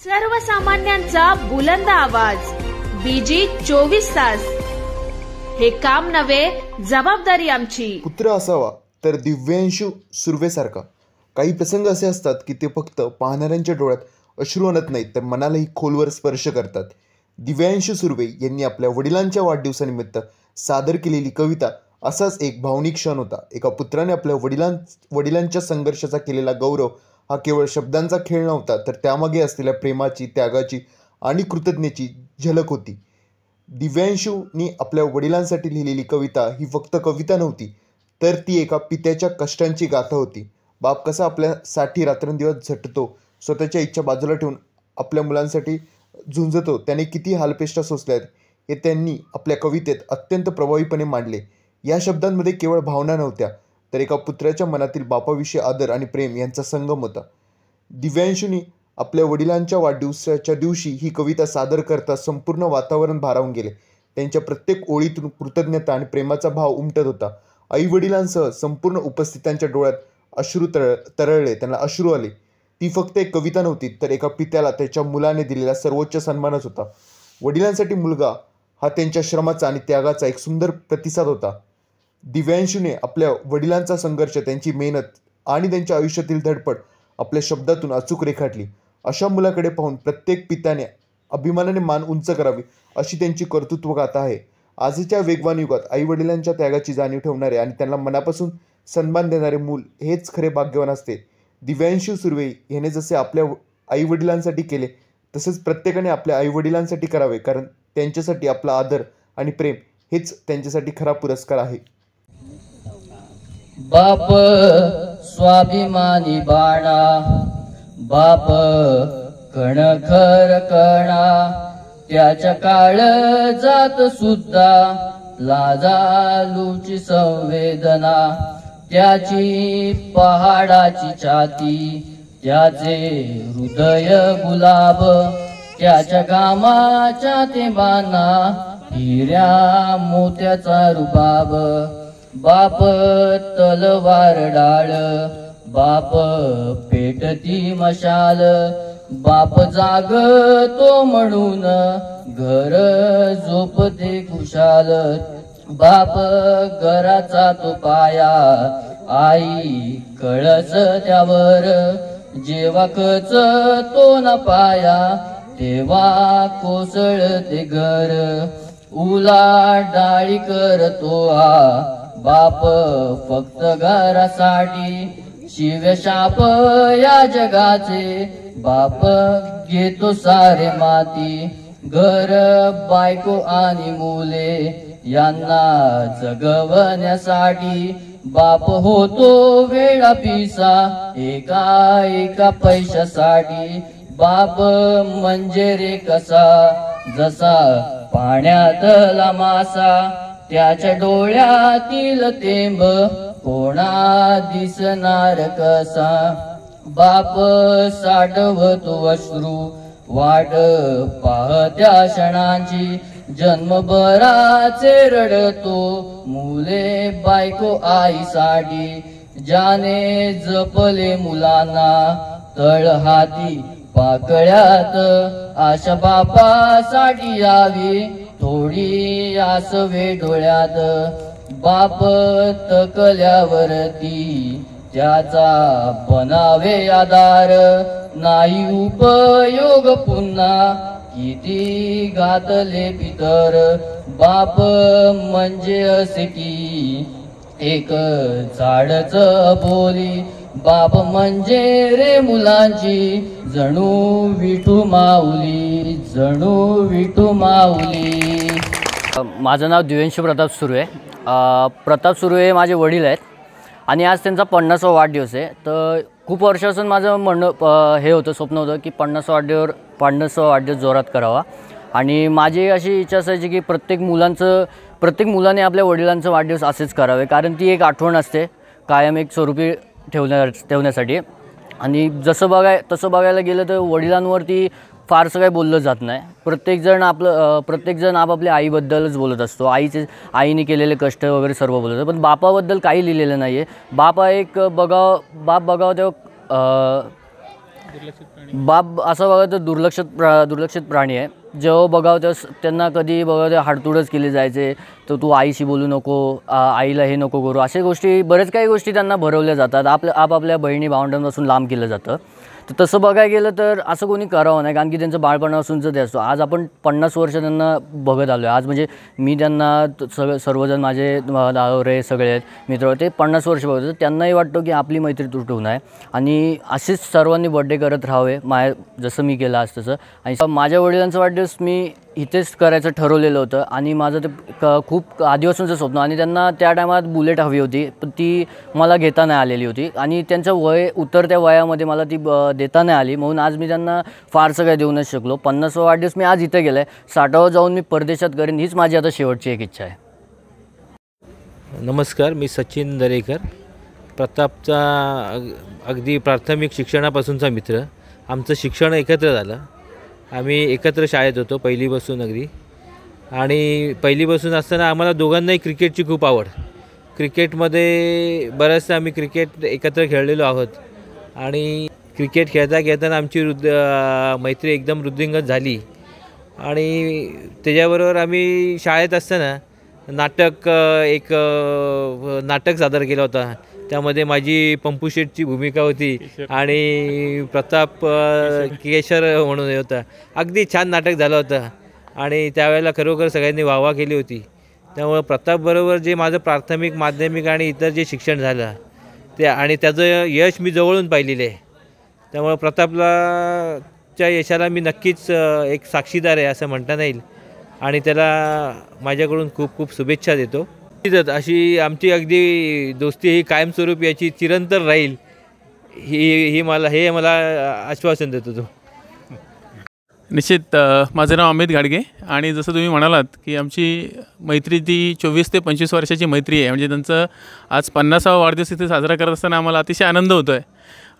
सर्वसामान्यांचा बुलंद आवाज बीजी 24 तास. हे काम नव्हे, जबाबदारी आमची. पुत्र असावा तर दिव्यांशू सुर्वेसारखा. काही प्रसंग असे असतात की ते फक्त पाहणाऱ्यांच्या डोळ्यात अश्रू आणत नाहीत तर मनालाही खोलवर स्पर्श करतात. दिव्यांशू सुर्वे यांनी आपल्या वडिलांच्या वाढदिवसानिमित्त सादर केलेली कविता असाच एक भावनिक क्षण होता. एका पुत्राने आपल्या वडिलांच्या संघर्षाचा केलेला गौरव हा केवळ शब्दांचा खेळ नव्हता, तर त्यामागे असलेल्या प्रेमाची, त्यागाची आणि कृतज्ञतेची झलक होती. दिव्यांशूंनी आपल्या वडिलांसाठी लिहिलेली कविता ही फक्त कविता नव्हती, तर ती एका पित्याच्या कष्टांची गाथा होती. बाप कसा आपल्यासाठी रात्रंदिवस झटतो, स्वतःच्या इच्छा बाजूला ठेवून आपल्या मुलांसाठी झुंजतो, त्याने किती हालपेष्टा सोसल्यात हे त्यांनी आपल्या कवितेत अत्यंत प्रभावीपणे मांडले. या शब्दांमध्ये केवळ भावना नव्हत्या, तर एका पुत्राच्या मनातील बापाविषयी आदर आणि प्रेम यांचा संगम होता. दिव्यांशूंनी आपल्या वडिलांच्या वाढदिवसाच्या दिवशी ही कविता सादर करता संपूर्ण वातावरण भारावून गेले. त्यांच्या प्रत्येक ओळीतून कृतज्ञता आणि प्रेमाचा भाव उमटत होता. आई वडिलांसह संपूर्ण उपस्थितांच्या डोळ्यात अश्रू तरळले, त्यांना अश्रू आले. ती फक्त एक कविता नव्हती, तर एका पित्याला त्याच्या मुलाने दिलेला सर्वोच्च सन्मानच होता. वडिलांसाठी मुलगा हा त्यांच्या श्रमाचा आणि त्यागाचा एक सुंदर प्रतिसाद होता. दिव्यांशूने आपल्या वडिलांचा संघर्ष, त्यांची मेहनत आणि त्यांच्या आयुष्यातील धडपड आपल्या शब्दातून अचूक रेखाटली. अशा मुलाकडे पाहून प्रत्येक पित्याने अभिमानाने मान उंच करावी, अशी त्यांची कर्तृत्वगाथा आहे. आजच्या वेगवान युगात आई वडिलांच्या त्यागाची जाणीव ठेवणारे आणि त्यांना मनापासून सन्मान देणारे मूल हेच खरे भाग्यवान असते. दिव्यांशू सुर्वे याने जसे आपल्या आई वडिलांसाठी केले, तसेच प्रत्येकाने आपल्या आई वडिलांसाठी करावे, कारण त्यांच्यासाठी आपला आदर आणि प्रेम हेच त्यांच्यासाठी खरा पुरस्कार आहे. बाप स्वाभिमानी बाणा, बाप कणखर कणा, त्याच्या काळ जात सुद्धा लाजालूची संवेदना, त्याची पहाडाची छाती, त्याचे हृदय गुलाब, त्याच्या घामाच्या थेंबांना हिऱ्या मोत्याचा रुबाब. बाप तलवार डाळ, बाप पेटती मशाल, बाप जागतो म्हणून घर झोपते खुशाल. बाप घराचा तो पाया, आई कळस त्यावर, जेव्हा खच तो न पाया तेव्हा कोसळते घर. उलाट डाळी करतो हा बाप फक्त घरासाठी, शिव्या शाप या जगाचे बाप घेतो सारे माती. घर, बायको आणि मुले यांना जगवण्यासाठी बाप होतो वेळा पिसा एका एका पैशासाठी. बाप म्हणजे रे कसा, जसा पाण्यातला मासा, त्याच्या डोळ्यातील तेंब कोणा दिसणार कसा. बाप साठवतो अश्रू वाट पाहत्या क्षणांची, जन्मभराचे रडतो मुले बायको आईसाठी. ज्याने जपले मुलांना तळहाती पाकळ्यात, आशा बापासाठी यावी थोडी आसवे डोळ्यात. बाप तकल्यावरती त्याचा बनावे आधार, नाही उपयोग पुन्हा किती घातले पितर. बाप म्हणजे असे की एक झाडच बोली, बाप म्हणजे रे मुलांची जणू विठू माऊली, जणू विठू माऊली. माझं नाव दिव्यांशू प्रताप सुर्वे. प्रताप सुर्वे हे माझे वडील आहेत आणि आज त्यांचा 50वा वाढदिवस आहे. तर खूप वर्षापासून माझं म्हणणं हे होतं, स्वप्न होतं की 50वा वाढदिवस जोरात करावा. आणि माझी अशी इच्छा असायची की प्रत्येक मुलाने आपल्या वडिलांचं वाढदिवस असेच करावे, कारण ती एक आठवण असते कायम एक स्वरूपी ठेवण्यासाठी. आणि तसं बघायला गेलं तर वडिलांवरती फारसं काही बोललं जात नाही. प्रत्येकजण आपापल्या आईबद्दलच बोलत असतो, आईने केलेले कष्ट वगैरे सर्व बोलत, पण बापाबद्दल काही लिहिलेलं नाही आहे. बाप हा एक बाप बघावं तेव्हा बाप असं बघा तर दुर्लक्षित प्राणी आहे. जेव्हा बघावं तेव्हा त्यांना कधी बघा ते हाडतूडच केले जायचे. तर तू आईशी बोलू नको, आईला हे नको करू, अशा गोष्टी बरेच काही गोष्टी त्यांना भरवल्या जातात. आपापल्या बहिणी भावंडांपासून लांब केलं जातं. तर तसं बघायला गेलं तर असं कोणी करावं नाही, कारण की त्यांचं बाळपणापासूनचं ते असतो. आज आपण 50 वर्ष त्यांना बघत आलो आहे. आज म्हणजे मी त्यांना सर्वजण माझे दावरे सगळे आहेत मित्र, ते 50 वर्ष बघतो. त्यांनाही वाटतं की आपली मैत्री तुटू नये आणि असेच सर्वांनी बड्डे करत राहावे, जसं मी केलं आज तसं. आणि माझ्या वडिलांचा वाढदिवस मी इथेच करायचं ठरवलेलं होतं आणि माझं ते खूप आधीपासूनचं स्वप्न. आणि त्यांना त्या टायमात बुलेट हवी होती, पण ती मला घेता नाही आलेली होती आणि त्यांचं वय उतरत्या वयामध्ये मला ती देता नाही आली. म्हणून आज मी त्यांना फारसं काही देऊ नाही शकलो. 50वा वाढदिवस मी आज इथे गेला आहे. 60वा जाऊन मी परदेशात करेन, हीच माझी आता शेवटची एक इच्छा आहे. नमस्कार, मी सचिन दरेकर, प्रतापचा अगदी प्राथमिक शिक्षणापासूनचा मित्र. आमचं शिक्षण एकत्र झालं. आम्ही एकत्र शाळेत होतो पहिलीपासून अगदी. आणि पहिलीपासून असताना आम्हाला दोघांनाही क्रिकेटची खूप आवड. क्रिकेटमध्ये बऱ्याचदा आम्ही क्रिकेट एकत्र खेळलेलो आहोत. आणि क्रिकेट खेळताना आमची मैत्री एकदम वृद्धिंगत झाली. आणि त्याच्याबरोबर आम्ही शाळेत असताना एक नाटक सादर केला होता. त्यामध्ये माझी पंपूशेटची भूमिका होती आणि प्रताप केशर म्हणून होता. अगदी छान नाटक झालं होतं आणि त्यावेळेला खरोखर सगळ्यांनी वाहवा केली होती. त्यामुळं प्रतापबरोबर जे माझं प्राथमिक, माध्यमिक आणि इतर जे शिक्षण झालं ते आणि त्याचं यश मी जवळून पाहिलेलं आहे. त्यामुळं प्रतापच्या यशाला मी नक्कीच एक साक्षीदार आहे असं म्हणता येईल आणि त्याला माझ्याकडून खूप खूप शुभेच्छा देतो. अशी आमची अगदी दोस्ती ही कायमस्वरूपी याची चिरंतर राहील हे मला आश्वासन देतो तो. निश्चित. माझं नाव अमित गाडगे आणि जसं तुम्ही म्हणालात की आमची मैत्री ती 24 ते 25 वर्षाची मैत्री आहे. म्हणजे त्यांचं आज 50वा वाढदिवस इथे साजरा करत असताना आम्हाला अतिशय आनंद होतो आहे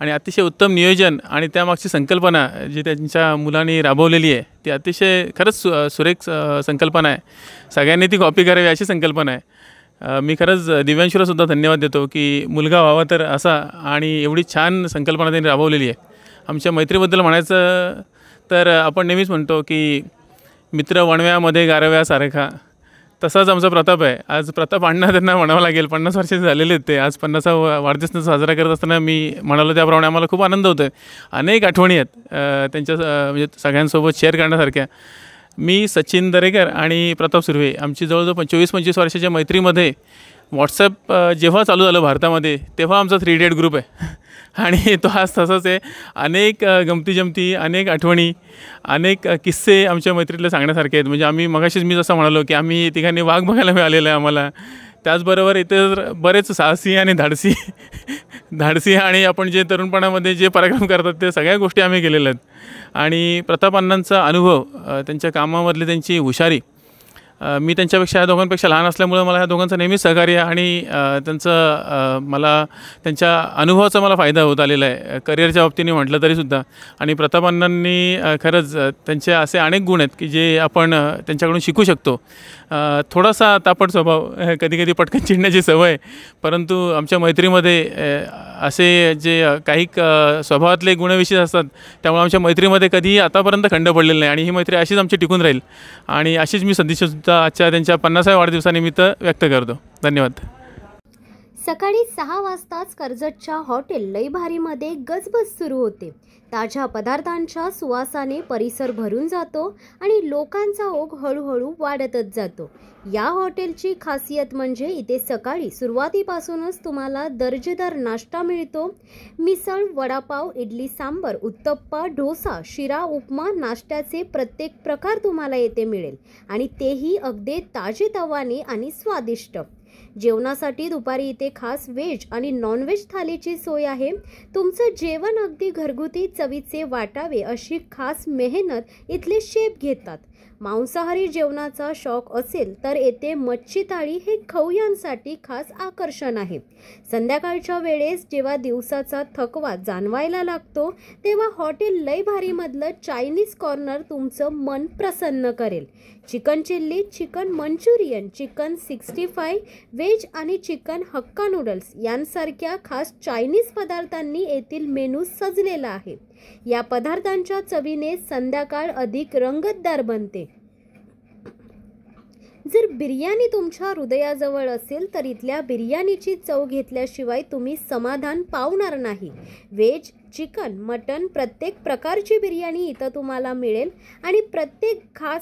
आणि अतिशय उत्तम नियोजन आणि त्यामागची संकल्पना जी त्यांच्या मुलांनी राबवलेली आहे ती अतिशय खरंच सुरेख संकल्पना आहे. सगळ्यांनी ती कॉपी करावी अशी संकल्पना आहे. मी खरंच दिव्यांशूलासुद्धा धन्यवाद देतो की मुलगा व्हावा तर असा आणि एवढी छान संकल्पना त्यांनी राबवलेली आहे. आमच्या मैत्रीबद्दल म्हणायचं तर आपण नेहमीच म्हणतो की मित्र वणव्यामध्ये गारव्यासारखा, तसाच आमचा प्रताप आहे. आज प्रताप अण्णा त्यांना म्हणावं लागेल, 50 वर्षाचे झालेले आहेत ते. आज 50वा वाढदिवस साजरा करत असताना मी म्हणालो त्याप्रमाणे आम्हाला खूप आनंद होतो आहे. अनेक आठवणी आहेत त्यांच्या म्हणजे सगळ्यांसोबत शेअर करण्यासारख्या. मी सचिन दरेकर आणि प्रताप सुर्वे आमची जवळजवळ 24-25 वर्षाच्या मैत्रीमध्ये व्हॉट्सॲप जेव्हा चालू झालं भारतामध्ये तेव्हा आमचा 3D ग्रुप आहे आणि तो आज तसाच आहे. अनेक गमती अनेक आठवणी, अनेक किस्से आमच्या मैत्रीतले सांगण्यासारखे आहेत. म्हणजे आम्ही मगाशीच मी जसं म्हणालो की आम्ही तिघांनी वाघ बघायला मिळालेलं आहे आम्हाला. त्याचबरोबर इतर बरेच साहसी आणि धाडसी आणि आपण जे तरुणपणामध्ये जे पराक्रम करतात ते सगळ्या गोष्टी आम्ही केलेल्या आहेत. आणि प्रताप अण्णांचा अनुभव, त्यांच्या कामामधली त्यांची हुशारी, मी त्यांच्यापेक्षा ह्या दोघांपेक्षा लहान असल्यामुळे मला ह्या दोघांचं नेहमीच सहकार्य आणि मला त्यांच्या अनुभवाचा मला फायदा होत आलेला आहे करिअरच्या बाबतीने म्हटलं तरीसुद्धा. आणि प्रताप अण्णांनी खरंच त्यांचे असे अनेक गुण आहेत की जे आपण त्यांच्याकडून शिकू शकतो. थोडासा तापट स्वभाव, कधी पटकन चिडण्याची सवय, परंतु आमच्या मैत्रीमध्ये असे जे काही स्वभावातले गुणविशेष असतात त्यामुळे आमच्या मैत्रीमध्ये कधीही आतापर्यंत खंड पडलेला नाही आणि ही मैत्री अशीच आमची टिकून राहील. आणि अशीच मी सदिच्छासुद्धा आजच्या त्यांच्या 50व्या वाढदिवसानिमित्त व्यक्त करतो. धन्यवाद. सकाळी 6 वाजताच कर्जतच्या हॉटेल लई भारीमध्ये गजबज सुरू होते. ताज्या पदार्थांच्या सुवासाने परिसर भरून जातो आणि लोकांचा ओघ हळूहळू वाढतच जातो. या हॉटेलची खासियत म्हणजे इथे सकाळी सुरुवातीपासूनच तुम्हाला दर्जेदार नाश्ता मिळतो. मिसळ, वडापाव, इडली सांबर, उत्तप्पा, डोसा, शिरा, उपमा, नाश्त्याचे प्रत्येक प्रकार तुम्हाला येथे मिळेल आणि तेही अगदी ताजेतवाने आणि स्वादिष्ट. जेवणासाठी दुपारी इथे खास व्हेज आणि नॉनव्हेज थालीची सोय आहे. तुमचं जेवण अगदी घरगुती चवीचे वाटावे अशी खास मेहनत इथले शेफ घेतात. मांसाहारी जेवणाचा शौक असेल तर येथे मच्छी थाळी हे खवय्यांसाठी खास आकर्षण आहे. संध्याकाळच्या वेळेस जेव्हा दिवसाचा थकवा जाणवायला लागतो तेव्हा हॉटेल लई भारीमधलं चायनीज कॉर्नर तुमचं मन प्रसन्न करेल. Chicken chilli, chicken Manchurian, chicken 65, veg आणि चिकन हक्का नूडल्स यांसारख्या खास चायनीज पदार्थांनी येथील मेनू सजलेला आहे. या पदार्थांच्या चवीने संध्याकाळ अधिक रंगतदार बनते. जर बिर्याणी तुमच्या हृदयाजवळ असेल तर इथल्या बिर्याणीची चव घेतल्याशिवाय तुम्ही समाधान पावणार नाही. व्हेज, चिकन, मटन प्रत्येक प्रकारची बिर्याणी इथं तुम्हाला मिळेल आणि प्रत्येक खास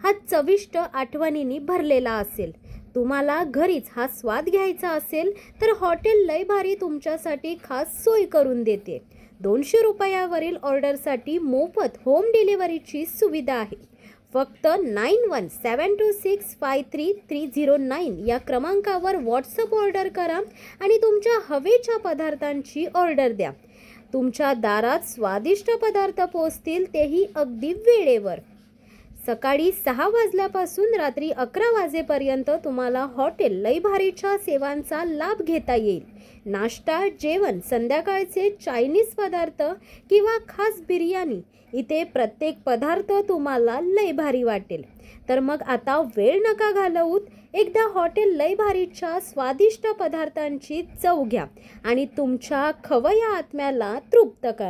हा चविष्ट आठवणींनी भरलेला असेल. तुम्हाला घरीच हा स्वाद घ्यायचा असेल तर हॉटेल लय भारी तुमच्यासाठी खास सोय करून देते. 200 रुपयावरील ऑर्डरसाठी मोफत होम डिलिव्हरीची सुविधा आहे. फक्त 9172653309 या क्रमांकावर व्हॉट्सअप ऑर्डर करा आणि तुमच्या हवेच्या पदार्थांची ऑर्डर द्या. तुमच्या दारात स्वादिष्ट पदार्थ पोहोचतील, तेही अगदी वेळेवर. सकाळी 6 वाजल्यापासून रात्री 11 वाजेपर्यंत तुम्हाला हॉटेल लय भारीच्या सेवांचा लाभ घेता येईल. नाश्ता, जेवण, संध्याकाळचे चायनीज पदार्थ किंवा खास बिर्याणी, इथे प्रत्येक पदार्थ तुम्हाला लय भारी वाटेल. तर मग आता वेळ नका घालवूत, एकदा हॉटेल लय भारीच्या स्वादिष्ट पदार्थांची चव घ्या आणि तुमच्या खवय्या आत्म्याला तृप्त करा.